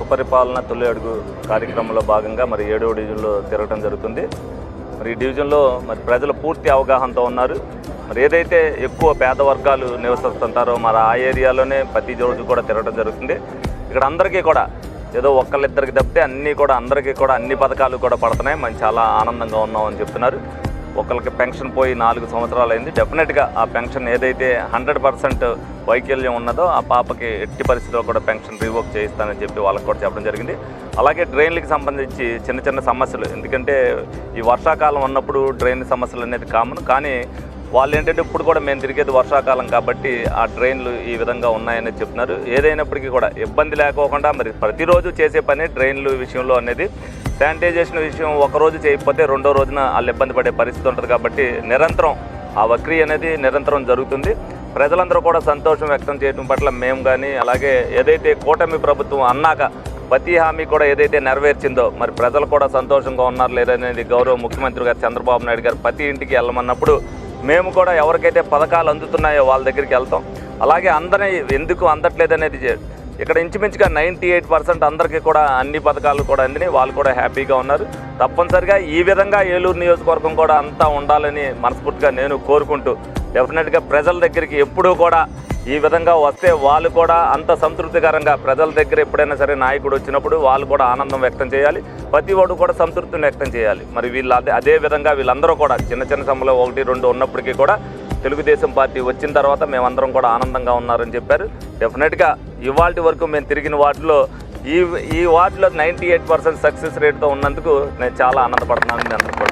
సుపరిపాలన తొలి అడుగు కార్యక్రమంలో భాగంగా మరి 7వ డివిజన్లో తిరగడం జరుగుతుంది. మరి ఈ డివిజన్లో మరి ప్రజలు పూర్తి అవగాహనతో ఉన్నారు. మరి ఏదైతే ఎక్కువ పేద వర్గాలు నివసిస్తుంటారో మరి ఆ ఏరియాలోనే ప్రతి రోజు కూడా తిరగడం జరుగుతుంది. ఇక్కడ అందరికీ కూడా ఏదో ఒక్కళ్ళిద్దరికి తప్పితే అందరికీ కూడా అన్ని పథకాలు కూడా పడుతున్నాయి. మనం చాలా ఆనందంగా ఉన్నామని చెప్తున్నారు. ఒకరికి పెన్షన్ పోయి 4 సంవత్సరాలు అయింది. డెఫినెట్గా ఆ పెన్షన్ ఏదైతే 100% వైకల్యం ఉన్నదో ఆ పాపకి ఎట్టి పరిస్థితుల్లో కూడా పెన్షన్ రివోక్ చేయిస్తానని చెప్పి వాళ్ళకి కూడా చెప్పడం జరిగింది. అలాగే డ్రైన్లకు సంబంధించి చిన్న సమస్యలు, ఎందుకంటే ఈ వర్షాకాలం ఉన్నప్పుడు డ్రైన్ సమస్యలు అనేది కామన్. కానీ వాళ్ళు ఏంటంటే ఇప్పుడు కూడా మేము తిరిగేది వర్షాకాలం కాబట్టి ఆ డ్రైన్లు ఈ విధంగా ఉన్నాయని చెప్తున్నారు. ఏదైనప్పటికీ కూడా ఇబ్బంది లేకోకుండా మరి ప్రతిరోజు చేసే పని డ్రైన్లు విషయంలో అనేది శానిటైజేషన్ విషయం ఒకరోజు చేయకపోతే రెండో రోజున వాళ్ళు ఇబ్బంది పడే పరిస్థితి ఉంటుంది. కాబట్టి నిరంతరం ఆ ప్రక్రియ అనేది నిరంతరం జరుగుతుంది. ప్రజలందరూ కూడా సంతోషం వ్యక్తం చేయడం పట్ల మేము కానీ, అలాగే ఏదైతే కూటమి ప్రభుత్వం అన్నాక ప్రతి హామీ కూడా ఏదైతే నెరవేర్చిందో మరి ప్రజలు కూడా సంతోషంగా ఉన్నారు లేదనేది గౌరవ ముఖ్యమంత్రి గారు చంద్రబాబు నాయుడు గారు ప్రతి ఇంటికి వెళ్ళమన్నప్పుడు మేము కూడా ఎవరికైతే పథకాలు అందుతున్నాయో వాళ్ళ దగ్గరికి వెళ్తాం. అలాగే అందరినీ ఎందుకు అందట్లేదనేది ఇక్కడ ఇంచుమించుగా 98% అందరికీ కూడా అన్ని పథకాలు కూడా అందినాయి. వాళ్ళు కూడా హ్యాపీగా ఉన్నారు. తప్పనిసరిగా ఈ విధంగా ఏలూరు నియోజకవర్గం కూడా అంతా ఉండాలని మనస్ఫూర్తిగా నేను కోరుకుంటూ, డెఫినెట్గా ప్రజల దగ్గరికి ఎప్పుడూ కూడా ఈ విధంగా వస్తే వాళ్ళు కూడా అంత సంతృప్తికరంగా ప్రజల దగ్గర ఎప్పుడైనా సరే నాయకుడు వచ్చినప్పుడు వాళ్ళు కూడా ఆనందం వ్యక్తం చేయాలి. ప్రతి వాడు కూడా సంతృప్తిని వ్యక్తం చేయాలి. మరి వీళ్ళు అదే విధంగా వీళ్ళందరూ కూడా చిన్న సమయంలో 1-2 ఉన్నప్పటికీ కూడా తెలుగుదేశం పార్టీ వచ్చిన తర్వాత మేమందరం కూడా ఆనందంగా ఉన్నారని చెప్పారు. డెఫినెట్గా ఇవాళ వరకు మేము తిరిగిన వాటిలో ఈ వార్డులో 98% సక్సెస్ రేట్తో ఉన్నందుకు నేను చాలా ఆనందపడుతున్నాను.